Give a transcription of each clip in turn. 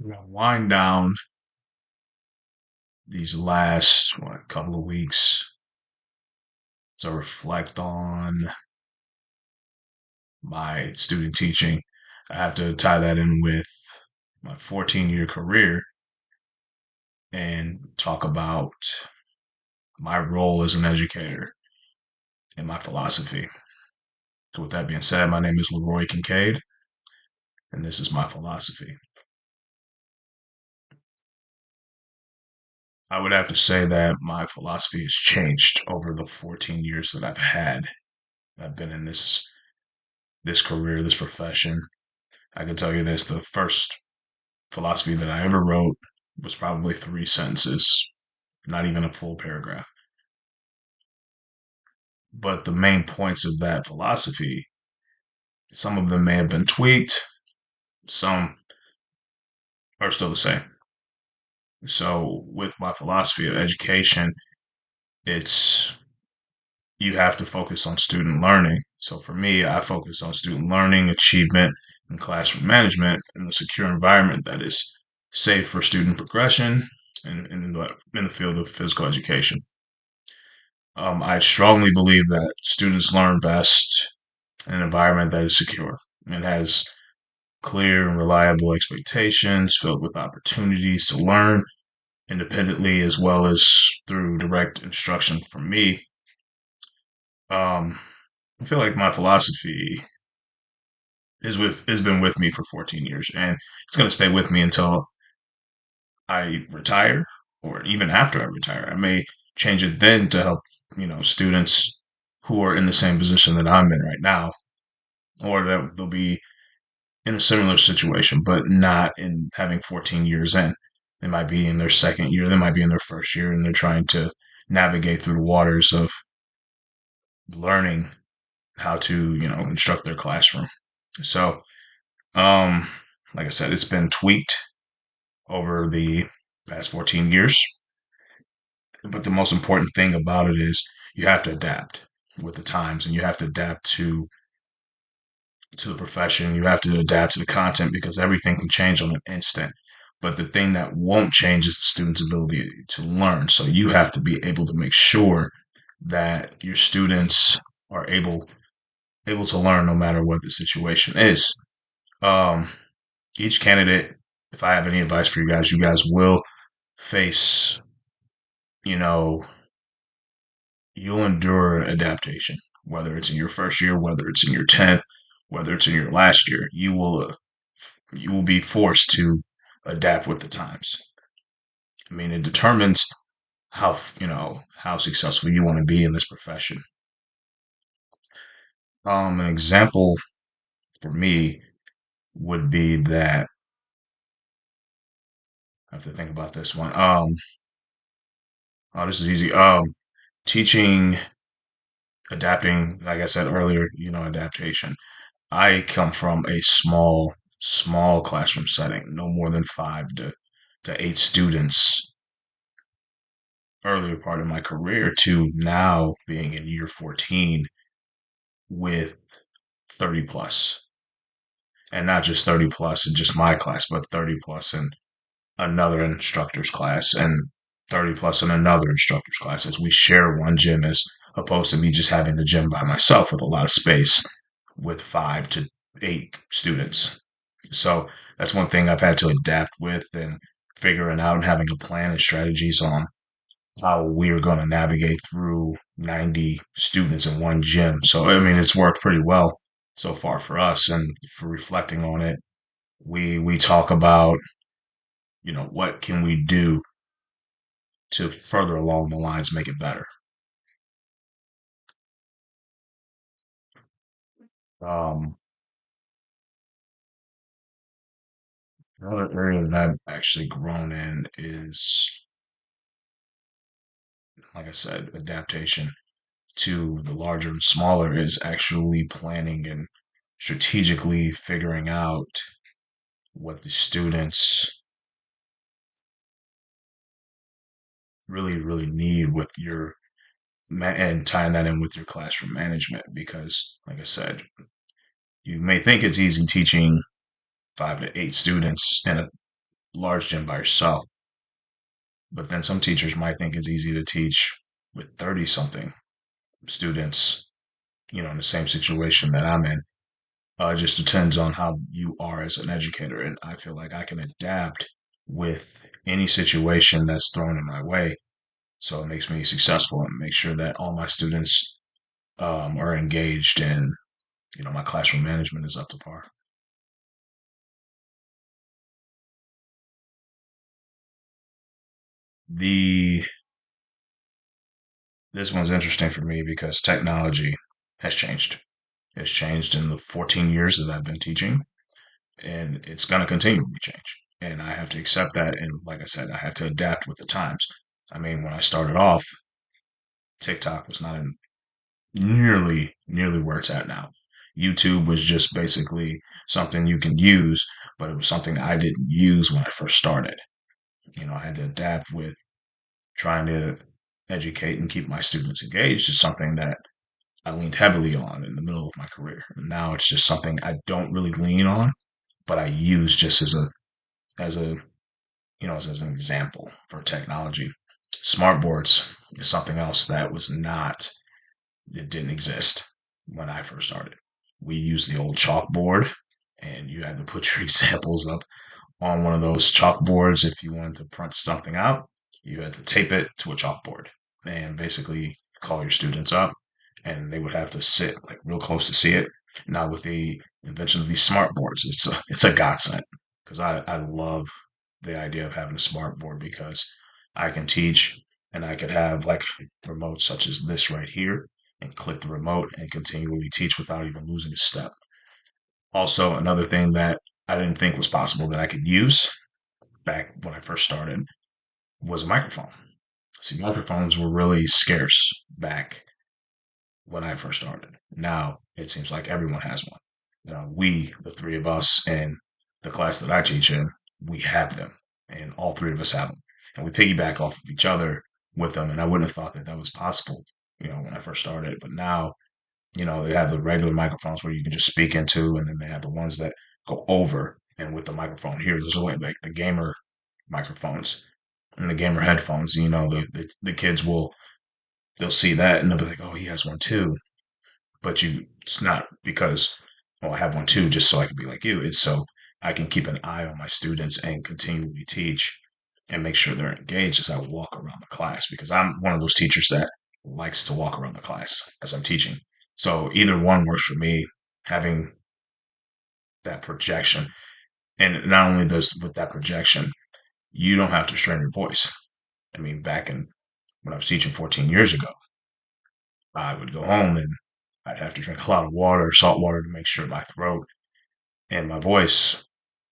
We're gonna wind down these last couple of weeks to reflect on my student teaching. I have to tie that in with my 14-year career and talk about my role as an educator and my philosophy. So, with that being said, my name is Leroy Kincaid, and this is my philosophy. I would have to say that my philosophy has changed over the 14 years that I've been in this career, this profession. I can tell you this: the first philosophy that I ever wrote was probably three sentences, not even a full paragraph. But the main points of that philosophy, some of them may have been tweaked, some are still the same. So, with my philosophy of education, it's you have to focus on student learning. So, for me, I focus on student learning, achievement, and classroom management in a secure environment that is safe for student progression and in the field of physical education. I strongly believe that students learn best in an environment that is secure and has clear and reliable expectations filled with opportunities to learn independently as well as through direct instruction from me. Um, I feel like my philosophy has been with me for 14 years and it's going to stay with me until I retire or even after I retire. I may change it then to help, students who are in the same position that I'm in right now, or that they'll be in a similar situation, but not in having 14 years in. They might be in their second year, they might be in their first year, and they're trying to navigate through the waters of learning how to, instruct their classroom. So, um, like I said, it's been tweaked over the past 14 years. But the most important thing about it is you have to adapt with the times and you have to adapt to the profession. You have to adapt to the content because everything can change on an instant. But the thing that won't change is the student's ability to learn. So you have to be able to make sure that your students are able to learn no matter what the situation is. Um, each candidate, if I have any advice for you guys will face, you know, you'll endure adaptation, whether it's in your first year, whether it's in your 10th, whether it's in your last year. You will be forced to adapt with the times. I mean, it determines how successful you want to be in this profession. An example for me would be that I have to think about this one. Oh, this is easy. Teaching, adapting, like I said earlier, adaptation. I come from a small classroom setting, no more than to eight students earlier part of my career to now being in year 14 with 30 plus. And not just 30 plus in just my class, but 30 plus in another instructor's class and 30 plus in another instructor's class as we share one gym as opposed to me just having the gym by myself with a lot of space with 5 to 8 students. So that's one thing I've had to adapt with and figuring out and having a plan and strategies on how we're going to navigate through 90 students in one gym. So, I mean, it's worked pretty well so far for us. And for reflecting on it, we talk about, what can we do to further along the lines make it better. Um, Another area that I've actually grown in is, like I said, adaptation to the larger and smaller is actually planning and strategically figuring out what the students really need with and tying that in with your classroom management because like I said, you may think it's easy teaching 5 to 8 students in a large gym by yourself. But then some teachers might think it's easy to teach with 30 something students, in the same situation that I'm in. It just depends on how you are as an educator. And I feel like I can adapt with any situation that's thrown in my way. So it makes me successful and make sure that all my students are engaged and, my classroom management is up to par. The This one's interesting for me because technology has changed. It's changed in the 14 years that I've been teaching, and it's going to continue to change. And I have to accept that. And like I said, I have to adapt with the times. I mean, when I started off, TikTok was not in nearly where it's at now. YouTube was just basically something you can use, but it was something I didn't use when I first started. I had to adapt with trying to educate and keep my students engaged is something that I leaned heavily on in the middle of my career. And now it's just something I don't really lean on, but I use just as a as an example for technology. Smart boards is something else that was not it didn't exist when I first started. We used the old chalkboard and you had to put your examples up on one of those chalkboards. If you wanted to print something out, you had to tape it to a chalkboard and basically call your students up and they would have to sit like real close to see it. Now with the invention of these smart boards, it's a godsend because I love the idea of having a smart board because I can teach and I could have like remotes such as this right here and click the remote and continually teach without even losing a step. Also, another thing that I didn't think was possible that I could use back when I first started was a microphone. See, microphones were really scarce back when I first started. Now it seems like everyone has one. We, the three of us in the class that I teach in, we have them, and all three of us have them, and we piggyback off of each other with them. And I wouldn't have thought that that was possible, when I first started. But now, they have the regular microphones where you can just speak into, and then they have the ones that go over. And with the microphone here, there's only like the gamer microphones and the gamer headphones. The kids they'll see that and they'll be like, "Oh, he has one too." But it's not because, I have one too, just so I can be like you. It's so I can keep an eye on my students and continually teach and make sure they're engaged as I walk around the class because I'm one of those teachers that likes to walk around the class as I'm teaching. So either one works for me, having that projection. And not only does with that projection, you don't have to strain your voice. I mean, back in when I was teaching 14 years ago, I would go home and I'd have to drink a lot of water, salt water, to make sure my throat and my voice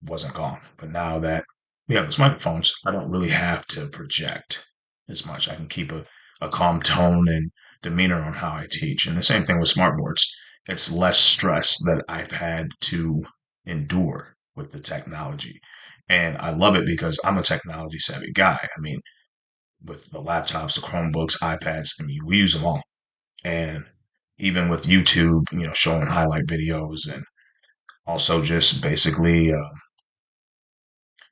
wasn't gone. But now that we have those microphones, I don't really have to project as much. I can keep a calm tone and demeanor on how I teach. And the same thing with smartboards. It's less stress that I've had to endure with the technology. And I love it because I'm a technology savvy guy. I mean, with the laptops, the Chromebooks, iPads, I mean, we use them all. And even with YouTube, showing highlight videos and also just basically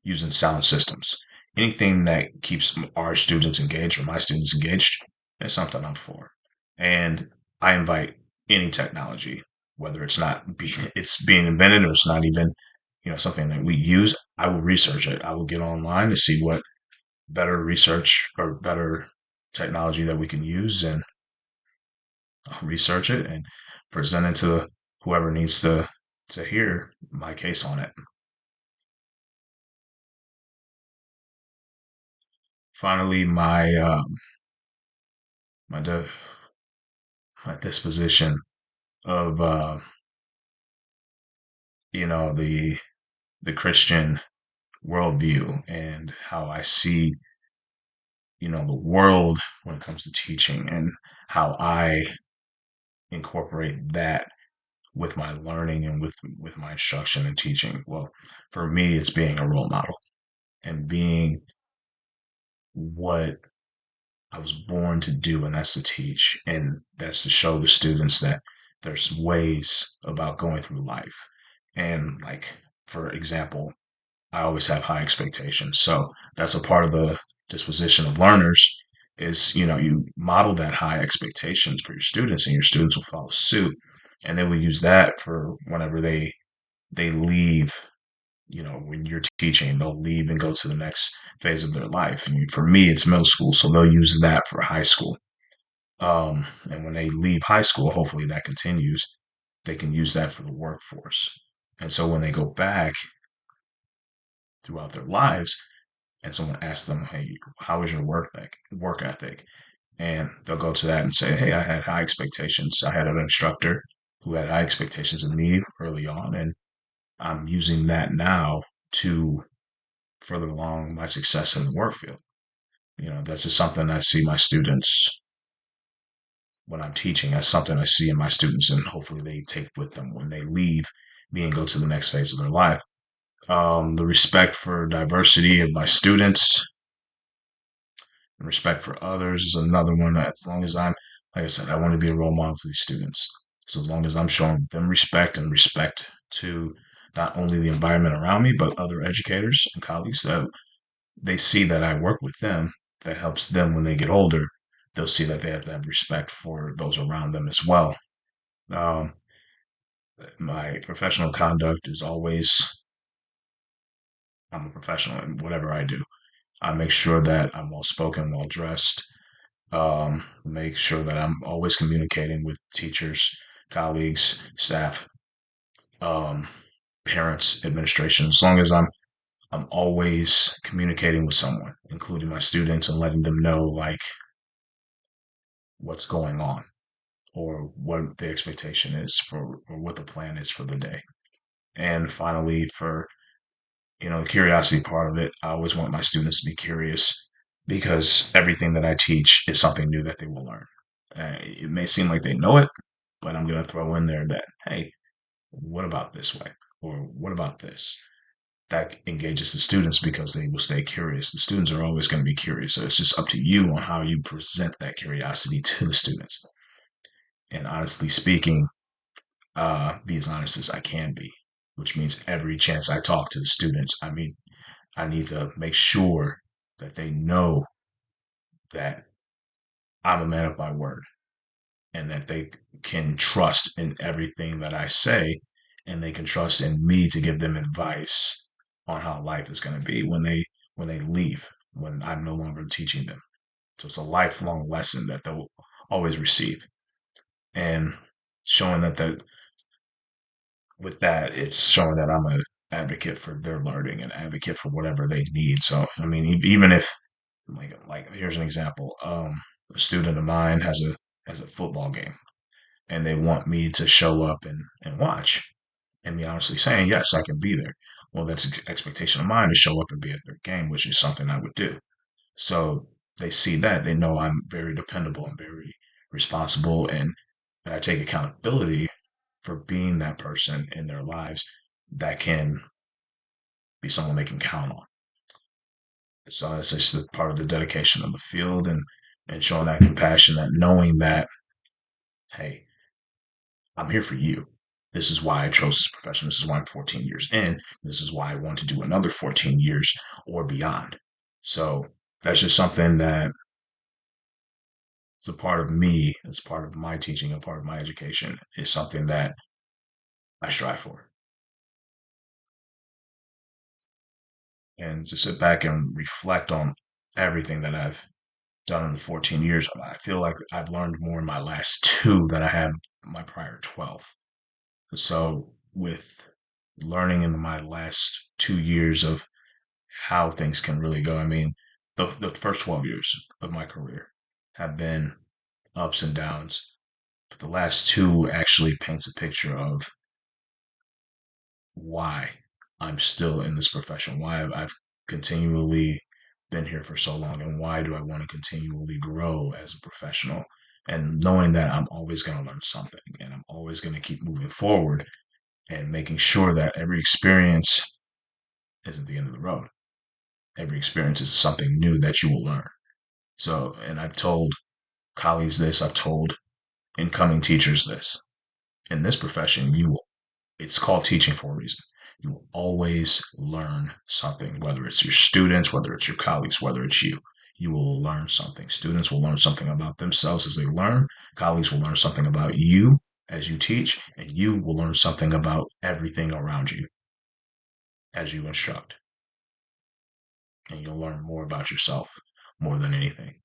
using sound systems. Anything that keeps our students engaged or my students engaged is something I'm for. And I invite any technology, whether it's being invented or it's not even, something that we use, I will research it. I will get online to see what better research or better technology that we can use and I'll research it and present it to whoever needs to hear my case on it. Finally, my di- my disposition of the Christian worldview and how I see the world when it comes to teaching and how I incorporate that with my learning and with my instruction and teaching. Well, for me, it's being a role model and being what I was born to do, and that's to teach, and that's to show the students that there's ways about going through life. And like, for example, I always have high expectations. So that's a part of the disposition of learners is, you model that high expectations for your students and your students will follow suit. And they will use that for whenever they leave, when you're teaching, they'll leave and go to the next phase of their life. I mean, for me, it's middle school, so they'll use that for high school. And when they leave high school, hopefully that continues. They can use that for the workforce. And so when they go back throughout their lives, and someone asks them, "Hey, how is your work ethic?" And they'll go to that and say, "Hey, I had high expectations. I had an instructor who had high expectations of me early on, and I'm using that now to further along my success in the work field." That's just something I see my students when I'm teaching. That's something I see in my students, and hopefully they take with them when they leave me and go to the next phase of their life. The respect for diversity of my students and respect for others is another one. As long as like I said, I want to be a role model to these students. So as long as I'm showing them respect and respect to not only the environment around me, but other educators and colleagues, that they see that I work with them, that helps them when they get older. They'll see that they have to have respect for those around them as well. Um, my professional conduct is always, I'm a professional in whatever I do. I make sure that I'm well spoken, well dressed, make sure that I'm always communicating with teachers, colleagues, staff, um, parents, administration. As long as I'm always communicating with someone, including my students, and letting them know like what's going on or what the expectation is for or what the plan is for the day. And finally, for the curiosity part of it, I always want my students to be curious because everything that I teach is something new that they will learn. It may seem like they know it, but I'm going to throw in there that, hey, what about this way? Or what about this? That engages the students because they will stay curious. The students are always going to be curious. So it's just up to you on how you present that curiosity to the students. And honestly speaking, be as honest as I can be, which means every chance I talk to the students, I need to make sure that they know that I'm a man of my word and that they can trust in everything that I say and they can trust in me to give them advice on how life is going to be when they leave, when I'm no longer teaching them. So it's a lifelong lesson that they'll always receive. And showing that with that, it's showing that I'm an advocate for their learning and advocate for whatever they need. So I mean, even if like here's an example. A student of mine has a football game, and they want me to show up and watch, and me honestly saying yes, I can be there. Well, that's an expectation of mine to show up and be at their game, which is something I would do. So they see that they know I'm very dependable and very responsible, and I take accountability for being that person in their lives that can be someone they can count on. So it's just a part of the dedication of the field and showing that compassion, that knowing that, hey, I'm here for you. This is why I chose this profession. This is why I'm 14 years in. This is why I want to do another 14 years or beyond. So that's just something that is a part of me, it's part of my teaching, a part of my education, is something that I strive for. And to sit back and reflect on everything that I've done in the 14 years, I feel like I've learned more in my last two than I have my prior 12. So, with learning in my last 2 years of how things can really go, I mean, the first 12 years of my career have been ups and downs, but the last two actually paints a picture of why I'm still in this profession, why I've continually been here for so long, and why do I want to continually grow as a professional. And knowing that I'm always going to learn something and I'm always going to keep moving forward and making sure that every experience isn't the end of the road. Every experience is something new that you will learn. So, and I've told colleagues this, I've told incoming teachers this. In this profession, it's called teaching for a reason. You will always learn something, whether it's your students, whether it's your colleagues, whether it's you. You will learn something. Students will learn something about themselves as they learn. Colleagues will learn something about you as you teach, and you will learn something about everything around you as you instruct. And you'll learn more about yourself more than anything.